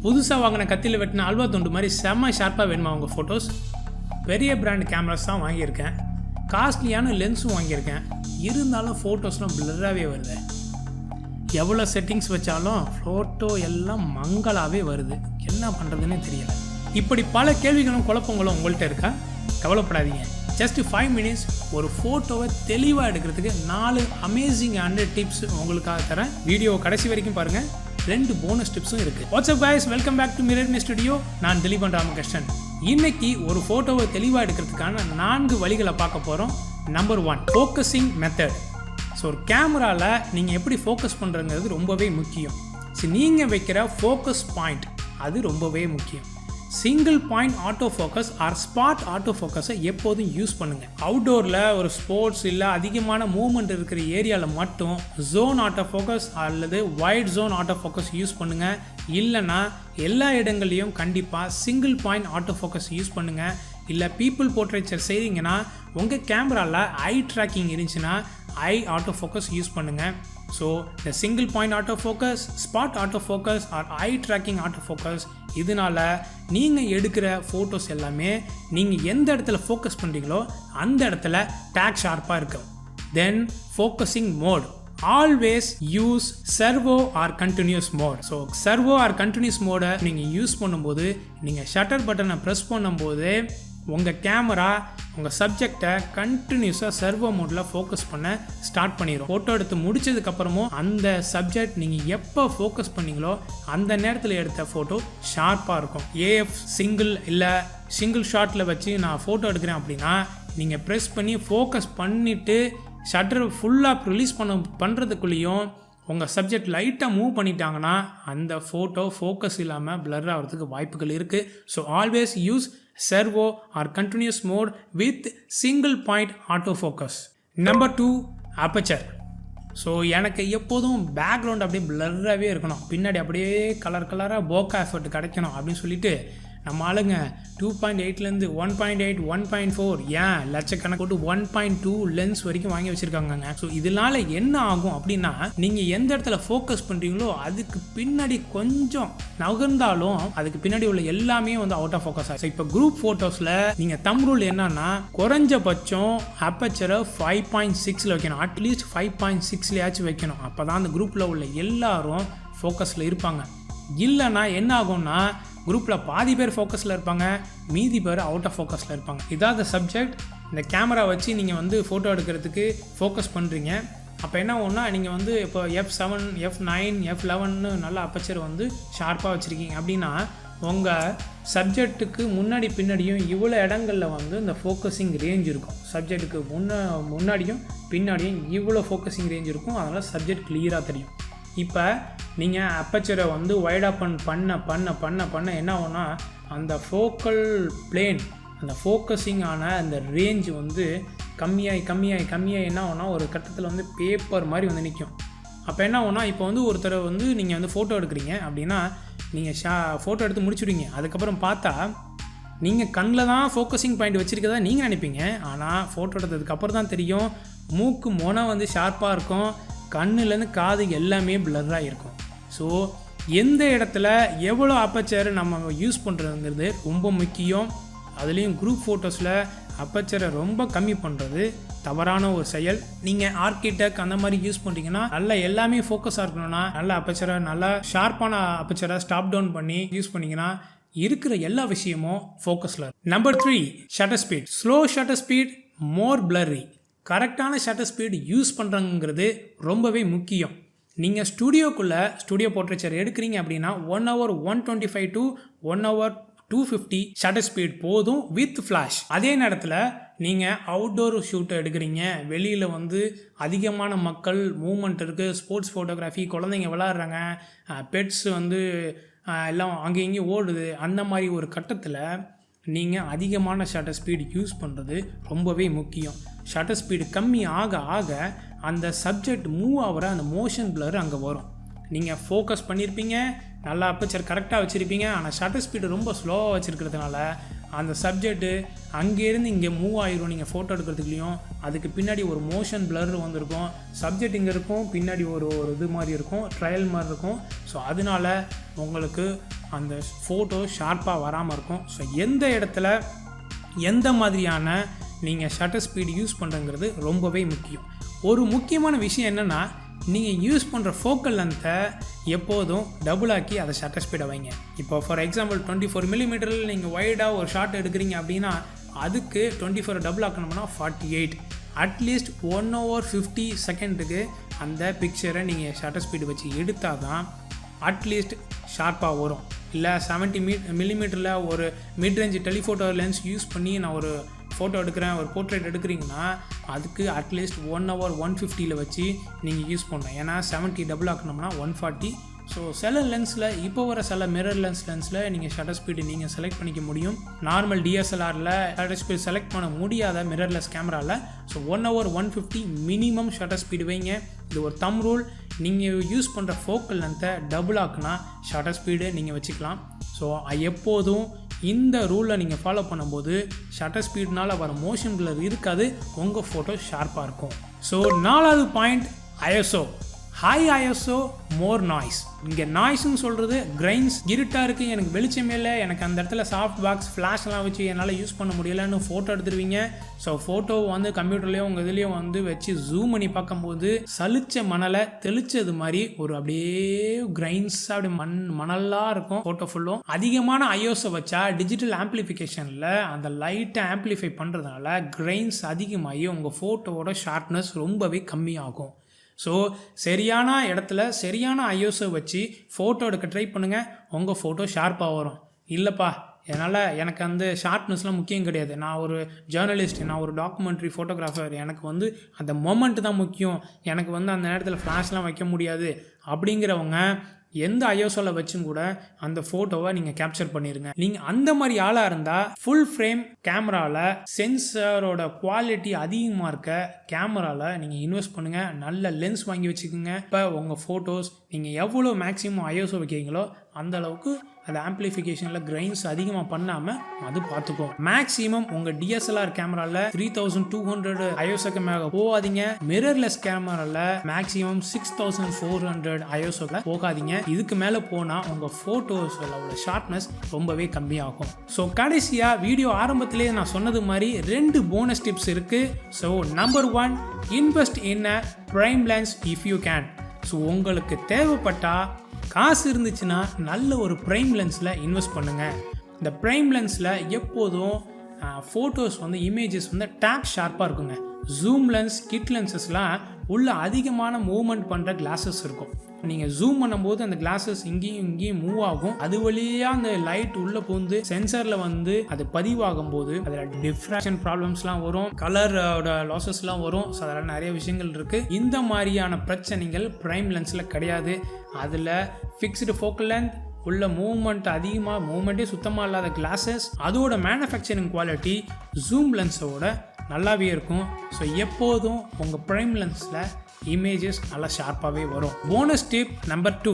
புதுசாக வாங்கின கத்தியில் வெட்டின அல்வா துண்டு மாதிரி செம்ம ஷார்ப்பாக வேணுமா உங்கள் ஃபோட்டோஸ்? பெரிய பிராண்ட் கேமராஸ் தான் வாங்கியிருக்கேன், காஸ்ட்லியான லென்ஸும் வாங்கியிருக்கேன், இருந்தாலும் ஃபோட்டோஸ்லாம் பிளராகவே வருது. எவ்வளோ செட்டிங்ஸ் வச்சாலும் ஃபோட்டோ எல்லாம் மங்களாகவே வருது. என்ன பண்ணுறதுன்னே தெரியலை. இப்படி பல கேள்விகளும் குழப்பங்களும் உங்கள்கிட்ட இருக்கா? கவலைப்படாதீங்க. ஜஸ்ட் 5 minutes ஒரு ஃபோட்டோவை தெளிவாக எடுக்கிறதுக்கு 4 அமேசிங் டிப்ஸ் உங்களுக்காக தரேன். வீடியோ கடைசி வரைக்கும் பாருங்கள். 2 போனஸ் டிப்ஸும் இருக்குது. What's up guys, welcome back to Mirrorme Studio. நான் திலீபன் ராமகிருஷ்ணன். இன்னைக்கு ஒரு ஃபோட்டோவை தெளிவாக எடுக்கிறதுக்கான 4 வழிகளை பார்க்க போகிறோம். Number 1, focusing method. ஸோ ஒரு கேமராவில் நீங்கள் எப்படி ஃபோக்கஸ் பண்ணுறங்கிறது ரொம்பவே முக்கியம். ஸோ நீங்கள் வைக்கிற ஃபோக்கஸ் பாயிண்ட் அது ரொம்பவே முக்கியம். Single point auto focus or spot auto ஃபோக்கஸை எப்போதும் யூஸ் பண்ணுங்கள். அவுட்டோரில் ஒரு ஸ்போர்ட்ஸ் இல்லை அதிகமான மூவ்மெண்ட் இருக்கிற ஏரியாவில் மட்டும் ஜோன் ஆட்டோ ஃபோக்கஸ் அல்லது wide zone auto focus use பண்ணுங்கள். இல்லைனா எல்லா இடங்கள்லையும் கண்டிப்பாக single point auto focus use பண்ணுங்கள். இல்லை பீப்புள் போர்ட்ரேச்சர் செய்கிறீங்கன்னா உங்கள் கேமராவில் ஐ ட்ராக்கிங் இருந்துச்சுன்னா ஐ ஆட்டோ ஃபோக்கஸ் யூஸ் பண்ணுங்கள். ஸோ இந்த single point auto focus, spot auto focus or eye tracking auto focus, இதனால் நீங்கள் எடுக்கிற ஃபோட்டோஸ் எல்லாமே நீங்கள் எந்த இடத்துல ஃபோக்கஸ் பண்ணுறீங்களோ அந்த இடத்துல டேக் ஷார்ப்பாக இருக்கும். Then focusing mode. Always use servo or continuous mode. So servo or continuous மோடை நீங்கள் யூஸ் பண்ணும்போது நீங்கள் ஷட்டர் பட்டனை ப்ரெஸ் பண்ணும்போது உங்கள் கேமரா உங்கள் சப்ஜெக்டை கண்டினியூஸாக சர்வோ மோடில் ஃபோக்கஸ் பண்ண ஸ்டார்ட் பண்ணிடும். ஃபோட்டோ எடுத்து முடிச்சதுக்கப்புறமும் அந்த சப்ஜெக்ட் நீங்கள் எப்போ ஃபோக்கஸ் பண்ணீங்களோ அந்த நேரத்தில் எடுத்த ஃபோட்டோ ஷார்ப்பாக இருக்கும். ஏஎஃப் சிங்கிள் இல்லை சிங்கிள் ஷாட்டில் வச்சு நான் ஃபோட்டோ எடுக்கிறேன் அப்படின்னா நீங்கள் ப்ரெஸ் பண்ணி ஃபோக்கஸ் பண்ணிவிட்டு ஷட்டர் ஃபுல்லாக ரிலீஸ் பண்ணுறதுக்குள்ளேயும் உங்கள் சப்ஜெக்ட் லைட்டாக மூவ் பண்ணிட்டாங்கன்னா அந்த ஃபோட்டோ ஃபோக்கஸ் இல்லாமல் பிளர் ஆகிறதுக்கு வாய்ப்புகள் இருக்குது. So always use servo or continuous mode with single point autofocus. Number 2, aperture. So எனக்கு எப்போதும் பேக்ரவுண்ட் அப்படியே பிளர்ராகவே இருக்கணும், பின்னாடி அப்படியே கலராக போக்கா எஃபர்ட் கிடைக்கணும் அப்படின்னு சொல்லிட்டு நம்ம ஆளுங்க 2.8லேருந்து 1.8, 1.4 ஏன் லட்சக்கணக்கு போட்டு 1.2 லென்ஸ் வரைக்கும் வாங்கி வச்சுருக்காங்கங்க. ஸோ இதனால் என்ன ஆகும் அப்படின்னா நீங்கள் எந்த இடத்துல ஃபோக்கஸ் பண்ணுறீங்களோ அதுக்கு பின்னாடி கொஞ்சம் நகர்ந்தாலும் அதுக்கு பின்னாடி உள்ள எல்லாமே வந்து அவுட் ஆஃப் ஃபோக்கஸ் ஆகும். இப்போ குரூப் ஃபோட்டோஸில் நீங்கள் தம் ரூல் என்னன்னா குறைஞ்சபட்சம் அப்பச்சரை 5.6 வைக்கணும், அட்லீஸ்ட் 5.6 வைக்கணும். அப்போ தான் அந்த குரூப்பில் உள்ள எல்லாரும் ஃபோக்கஸில் இருப்பாங்க. இல்லைன்னா என்ன ஆகும்னா குரூப்பில் பாதி பேர் ஃபோக்கஸில் இருப்பாங்க, மீதி பேர் அவுட் ஆஃப் ஃபோக்கஸில் இருப்பாங்க. இதாவது சப்ஜெக்ட் இந்த கேமரா வச்சு நீங்கள் வந்து ஃபோட்டோ எடுக்கிறதுக்கு ஃபோக்கஸ் பண்ணுறீங்க. அப்போ என்ன ஆகும்னா நீங்கள் வந்து இப்போ F7, F9, F11 நல்ல அப்பச்சர் வந்து ஷார்ப்பாக வச்சுருக்கீங்க அப்படின்னா உங்கள் சப்ஜெக்ட்டுக்கு முன்னாடி பின்னாடியும் இவ்வளோ இடங்களில் வந்து இந்த ஃபோக்கஸிங் ரேஞ்ச் இருக்கும். சப்ஜெக்ட்டுக்கு முன்னாடியும் பின்னாடியும் இவ்வளோ ஃபோக்கஸிங் ரேஞ்ச் இருக்கும். அதனால் சப்ஜெக்ட் கிளியராக தெரியும். இப்போ நீங்கள் அப்பச்சரை வந்து வைட் ஓப்பன் பண்ண என்ன ஆகும்னா அந்த ஃபோக்கல் பிளேன் அந்த ஃபோக்கஸிங் ஆன அந்த ரேஞ்ச் வந்து கம்மியாகி என்ன ஆகும்னா ஒரு கட்டத்தில் வந்து பேப்பர் மாதிரி வந்து நிற்கும். அப்போ என்ன ஆகும்னா இப்போ வந்து ஒருத்தரை வந்து நீங்கள் வந்து ஃபோட்டோ எடுக்கிறீங்க அப்படின்னா நீங்கள் ஃபோட்டோ எடுத்து முடிச்சுடுவீங்க. அதுக்கப்புறம் பார்த்தா நீங்கள் கண்ணில் தான் ஃபோக்கஸிங் பாயிண்ட் வச்சுருக்கதா நீங்கள் நினைப்பீங்க. ஆனால் ஃபோட்டோ எடுத்ததுக்கப்புறம் தான் தெரியும் மூக்கு மொனை வந்து ஷார்ப்பாக இருக்கும், கண்ணுலேருந்து காது எல்லாமே பிளர்ராக இருக்கும். ஸோ எந்த இடத்துல எவ்வளோ அப்பச்சர் நம்ம யூஸ் பண்ணுறதுங்கிறது ரொம்ப முக்கியம். அதுலேயும் குரூப் ஃபோட்டோஸில் அப்பச்சரை ரொம்ப கம்மி பண்ணுறது தவறான ஒரு செயல். நீங்கள் ஆர்கிடெக்ட் அந்த மாதிரி யூஸ் பண்ணுறீங்கன்னா நல்லா எல்லாமே ஃபோக்கஸாக இருக்கணும்னா நல்ல அப்பச்சரை நல்லா ஷார்ப்பான அப்பச்சரை ஸ்டாப் டவுன் பண்ணி யூஸ் பண்ணிங்கன்னா இருக்கிற எல்லா விஷயமும் ஃபோக்கஸில். Number 3, shutter speed. Slow shutter speed, more blurry. கரெக்டான ஷட்டர் ஸ்பீட் யூஸ் பண்ணுறங்கிறது ரொம்பவே முக்கியம். நீங்கள் ஸ்டூடியோ போர்ட்ரேச்சர் எடுக்கிறீங்க அப்படின்னா 1 hour 125 to 1 hour 250 shutter speed போதும் வித் ஃப்ளாஷ். அதே நேரத்தில் நீங்கள் அவுட்டோர் ஷூட்டை எடுக்கிறீங்க, வெளியில் வந்து அதிகமான மக்கள் மூவ்மெண்ட் இருக்குது, ஸ்போர்ட்ஸ் ஃபோட்டோகிராஃபி, குழந்தைங்க விளாட்றாங்க, பெட்ஸ் வந்து எல்லாம் அங்கேயும் இங்கேயும் ஓடுது, அந்த மாதிரி ஒரு கட்டத்தில் நீங்கள் அதிகமான ஷட்டர் ஸ்பீடு யூஸ் பண்ணுறது ரொம்பவே முக்கியம். ஷட்டர் ஸ்பீடு கம்மி ஆக அந்த சப்ஜெக்ட் மூவ் ஆகிற அந்த மோஷன் பிளர் அங்கே வரும். நீங்கள் ஃபோக்கஸ் பண்ணியிருப்பீங்க, நல்லா அப்பச்சர் கரெக்டாக வச்சுருப்பீங்க, ஆனால் ஷட்டர் ஸ்பீடு ரொம்ப ஸ்லோவாக வச்சுருக்கிறதுனால அந்த சப்ஜெக்ட்டு அங்கேருந்து இங்கே மூவ் ஆகிரும். நீங்கள் ஃபோட்டோ எடுக்கிறதுக்குலையும் அதுக்கு பின்னாடி ஒரு மோஷன் பிளர் வந்திருக்கும், சப்ஜெக்ட் இங்கே இருக்கும், பின்னாடி ஒரு இது மாதிரி இருக்கும், ட்ரையல் மாதிரி இருக்கும். ஸோ அதனால் உங்களுக்கு அந்த ஃபோட்டோ ஷார்ப்பாக வராமல் இருக்கும். ஸோ எந்த இடத்துல எந்த மாதிரியான நீங்கள் ஷட்டர் ஸ்பீடு யூஸ் பண்ணுறங்கிறது ரொம்பவே முக்கியம். ஒரு முக்கியமான விஷயம் என்னென்னா, நீங்கள் யூஸ் பண்ணுற ஃபோக்கல் லென்த்தை எப்போதும் டபுள் ஆக்கி அதை ஷட்டர் ஸ்பீடை வைங்க. இப்போ ஃபார் எக்ஸாம்பிள் 24 மில்லிமீட்டரில் நீங்கள் வைடாக ஒரு ஷாட் எடுக்கிறீங்க அப்படின்னா அதுக்கு 24 டபுள் ஆக்கணும்னா 48. அட்லீஸ்ட் 1/50 செகண்டுக்கு அந்த பிக்சரை நீங்கள் ஷட்டர் ஸ்பீடு வச்சு எடுத்தால் தான் அட்லீஸ்ட் ஷார்ப்பாக வரும். இல்லை 70 மில்லிமீட்டரில் ஒரு மிட்ரேஞ்ச் டெலிஃபோட்டோ லென்ஸ் யூஸ் பண்ணி நான் ஒரு ஃபோட்டோ எடுக்கிறேன், ஒரு போர்ட்ரேட் எடுக்கிறீங்கன்னா அதுக்கு அட்லீஸ்ட் 1/150 வச்சு நீங்கள் யூஸ் பண்ணணும். ஏன்னா 70 டபுள் ஆக்கணும்னா 140. ஸோ சில லென்ஸில் இப்போ வர சில மிரர் லென்ஸில் நீங்கள் ஷட்டர் ஸ்பீடு நீங்கள் செலக்ட் பண்ணிக்க முடியும். நார்மல் டிஎஸ்எல்ஆரில் ஷட்டர் ஸ்பீடு செலக்ட் பண்ண முடியாத மிரர்லெஸ் கேமராவில் ஸோ 1/150 மினிமம் ஷட்டர் ஸ்பீடு வைங்க. இது ஒரு தம் ரூல். நீங்கள் யூஸ் பண்ணுற ஃபோக்கல் லென்த்தை டபுள் ஆக்குனா ஷட்டர் ஸ்பீடு நீங்கள் வச்சுக்கலாம். ஸோ எப்போதும் இந்த ரூலை நீங்கள் ஃபாலோ பண்ணும்போது ஷட்டர் ஸ்பீட்னால் வர மோஷன் பிளர் இருக்காது, உங்கள் ஃபோட்டோ ஷார்ப்பாக இருக்கும். ஸோ 4வது பாயிண்ட் ஐஎஸ்ஓ. ஹை ஐஎஸ்ஓ மோர் நாய்ஸ். இங்கே நாய்ஸ்ன்னு சொல்கிறது கிரைன்ஸ். இருட்டாக இருக்குது, எனக்கு வெளிச்சமே இல்லை, எனக்கு அந்த இடத்துல சாஃப்ட் பாக்ஸ் ஃப்ளாஷ்லாம் வச்சு என்னால் யூஸ் பண்ண முடியலைன்னு ஃபோட்டோ எடுத்துருவீங்க. ஸோ ஃபோட்டோ வந்து கம்ப்யூட்டர்லேயும் உங்கள் இதுலேயும் வந்து வச்சு ஜூம் பண்ணி பார்க்கும்போது சலிச்ச மணலை தெளிச்சது மாதிரி ஒரு அப்படியே கிரைன்ஸாக அப்படி மணலாக இருக்கும் ஃபோட்டோ ஃபுல்லும். அதிகமான ஐஎஸ்ஓ வச்சா டிஜிட்டல் ஆம்ப்ளிஃபிகேஷனில் அந்த லைட்டை ஆம்ப்ளிஃபை பண்ணுறதுனால கிரைன்ஸ் அதிகமாகி உங்கள் ஃபோட்டோவோட ஷார்ப்னஸ் ரொம்பவே கம்மியாகும். ஸோ சரியான இடத்துல சரியான ஐஎஸ்ஓ வச்சு ஃபோட்டோ எடுக்க ட்ரை பண்ணுங்கள், உங்கள் ஃபோட்டோ ஷார்ப்பாக வரும். இல்லைப்பா எனக்கு அந்த ஷார்ப்னஸ்லாம் முக்கியம் கிடையாது, நான் ஒரு ஜேர்னலிஸ்ட், நான் ஒரு டாக்குமெண்ட்ரி ஃபோட்டோகிராஃபர், எனக்கு வந்து அந்த மொமெண்ட் தான் முக்கியம், எனக்கு வந்து அந்த நேரத்தில் ஃப்ளாஷ்லாம் வைக்க முடியாது அப்படிங்கிறவங்க எந்த ஐஎஸ்ஓவில் வச்சும் கூட அந்த ஃபோட்டோவை நீங்கள் கேப்சர் பண்ணிடுங்க. நீங்கள் அந்த மாதிரி ஆளாக இருந்தால் ஃபுல் ஃப்ரேம் கேமராவில் சென்சரோட குவாலிட்டி அதிகமாக இருக்க கேமராவில் நீங்கள் இன்வெஸ்ட் பண்ணுங்கள். நல்ல லென்ஸ் வாங்கி வச்சுக்கோங்க. இப்போ உங்கள் ஃபோட்டோஸ் நீங்கள் எவ்வளோ மேக்ஸிமம் ஐஎஸ்ஓ வைக்கிறீங்களோ அந்த அளவுக்கு அது ஆம்ப்ளிஃபிகேஷனில் கிரைன்ஸ் அதிகமாக பண்ணாமல் அது பார்த்துக்கும். மேக்ஸிமம் உங்கள் டிஎஸ்எல்ஆர் கேமராவில் 3200 ஐஎஸ்ஓக்கு மேலே போகாதீங்க. மிரர்லெஸ் கேமராவில் மேக்ஸிமம் 6400 ஐஎஸ்ஓவில் போகாதீங்க. இதுக்கு மேலே போனால் உங்கள் ஃபோட்டோஸோட ஷார்ப்னஸ் ரொம்பவே கம்மியாகும். ஸோ கடைசியாக வீடியோ ஆரம்பத்திலே நான் சொன்னது மாதிரி 2 போனஸ் டிப்ஸ் இருக்குது. So number 1, invest in a prime lens if you can. So உங்களுக்கு தேவைப்பட்டால் காசு இருந்துச்சுன்னா நல்ல ஒரு ப்ரைம் லென்ஸில் இன்வெஸ்ட் பண்ணுங்கள். இந்த ப்ரைம் லென்ஸில் எப்போதும் ஃபோட்டோஸ் வந்து இமேஜஸ் வந்து டேப் ஷார்ப்பாக இருக்குங்க. ஜூம் லென்ஸ், கிட் லென்சஸ்லாம் உள்ள அதிகமான மூவ்மெண்ட் பண்ணுற கிளாஸஸ் இருக்கும். நீங்கள் ஜூம் பண்ணும்போது அந்த கிளாஸஸ் இங்கேயும் மூவ் ஆகும். அது வழியாக அந்த லைட் உள்ளே பூந்து சென்சரில் வந்து அது பதிவாகும் போது அதில் டிஃப்ராக்ஷன் ப்ராப்ளம்ஸ்லாம் வரும், கலரோட லாஸஸ்லாம் வரும். ஸோ அதில் நிறைய விஷயங்கள் இருக்குது. இந்த மாதிரியான பிரச்சனைகள் ப்ரைம் லென்ஸில் கிடையாது. அதில் ஃபிக்ஸ்டு ஃபோக்கல் லென்த், உள்ள மூவ்மெண்ட்டே சுத்தமாக இல்லாத கிளாஸஸ், அதோட மேனுஃபேக்சரிங் குவாலிட்டி ஜூம் லென்ஸோட நல்லாவே இருக்கும். ஸோ எப்போதும் உங்கள் ப்ரைம் லென்ஸில் இமேஜஸ் நல்லா ஷார்ப்பாகவே வரும். போனஸ் டிப் நம்பர் 2,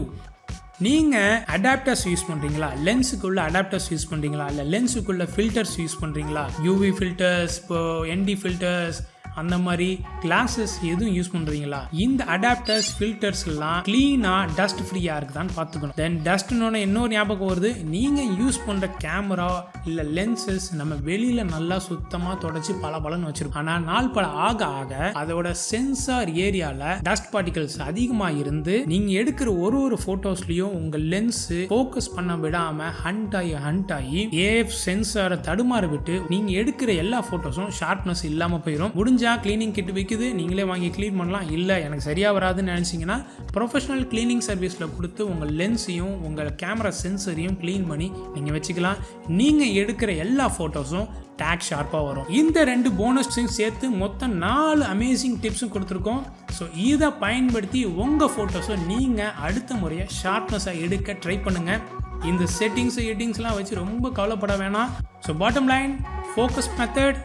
நீங்கள் அடாப்டர்ஸ் யூஸ் பண்ணுறீங்களா, லென்ஸுக்குள்ள அடாப்டர்ஸ் யூஸ் பண்ணுறீங்களா, இல்லை லென்ஸுக்குள்ள ஃபில்டர்ஸ் யூஸ் பண்ணுறீங்களா, யூவி ஃபில்டர்ஸ், இப்போ என்டி ஃபில்டர்ஸ், அந்த மாதிரி கிளாஸஸ் எதுவும் யூஸ் பண்ணுறீங்களா? இந்த அடாப்டர்ஸ் ஃபில்டர்ஸ் எல்லாம் க்ளீனாக டஸ்ட் ஃப்ரீயாக இருக்குதான்னு பார்த்துக்கணும். தென் டஸ்ட்னோட இன்னொரு ஞாபகம் வருது, நீங்கள் யூஸ் பண்ணுற கேமரா இல்லை லென்சஸ் நம்ம வெளியில் நல்லா சுத்தமாக தொடச்சி பலன்னு வச்சிருக்கோம். ஆனால் நாள் பல ஆக அதோட சென்சார் ஏரியாவில் டஸ்ட் பார்ட்டிகல்ஸ் அதிகமாக இருந்து நீங்கள் எடுக்கிற ஒரு ஃபோட்டோஸ்லையும் உங்கள் லென்ஸு ஃபோக்கஸ் பண்ண விடாமல் ஹண்ட் ஆகி ஏஎஃப் சென்சாரை தடுமாற விட்டு நீங்கள் எடுக்கிற எல்லா ஃபோட்டோஸும் ஷார்ப்னஸ் இல்லாமல் போயிடும். முடிஞ்சா கிளீனிங் கிட் விற்குது, நீங்களே வாங்கி க்ளீன் பண்ணலாம். இல்லை எனக்கு சரியாக வராதுன்னு நினச்சிங்கன்னா ப்ரொஃபஷனல் கிளீனிங் சர்வீஸில் கொடுத்து உங்கள் லென்ஸையும் உங்கள் கேமரா சென்சரையும் க்ளீன் பண்ணி நீங்கள் வச்சுக்கலாம். நீங்கள் எடுக்கிற எல்லா ஃபோட்டோஸும் டேக் ஷார்ப்பாக வரும். இந்த 2 போனஸையும் சேர்த்து மொத்தம் 4 அமேசிங் டிப்ஸும் கொடுத்துருக்கோம். ஸோ இதை பயன்படுத்தி உங்கள் ஃபோட்டோஸை நீங்கள் அடுத்த முறையாக ஷார்ப்னஸாக எடுக்க ட்ரை பண்ணுங்கள். இந்த செட்டிங்ஸ்லாம் வச்சு ரொம்ப கவலைப்பட வேணாம். So bottom line, focus method,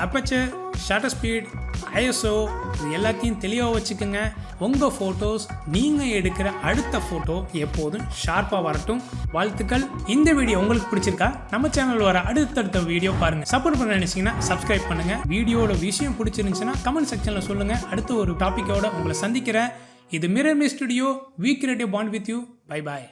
Aperture, shutter speed, ISO, இது எல்லாத்தையும் தெளிவாக வச்சுக்கோங்க. உங்கள் ஃபோட்டோஸ் நீங்கள் எடுக்கிற அடுத்த ஃபோட்டோ எப்போதும் ஷார்ப்பாக வரட்டும். வாழ்த்துக்கள். இந்த வீடியோ உங்களுக்கு பிடிச்சிருக்கா? நம்ம சேனல் வர அடுத்தடுத்த வீடியோ பாருங்கள். சப்போர்ட் பண்ண நினைச்சீங்கன்னா சப்ஸ்கிரைப் பண்ணுங்கள். வீடியோட விஷயம் பிடிச்சிருந்துச்சுன்னா கமெண்ட் செக்ஷனில் சொல்லுங்கள். அடுத்த ஒரு டாப்பிக்கோட உங்களை சந்திக்கிறேன். இது Mirrorme Studio. We create a bond with you. Bye bye.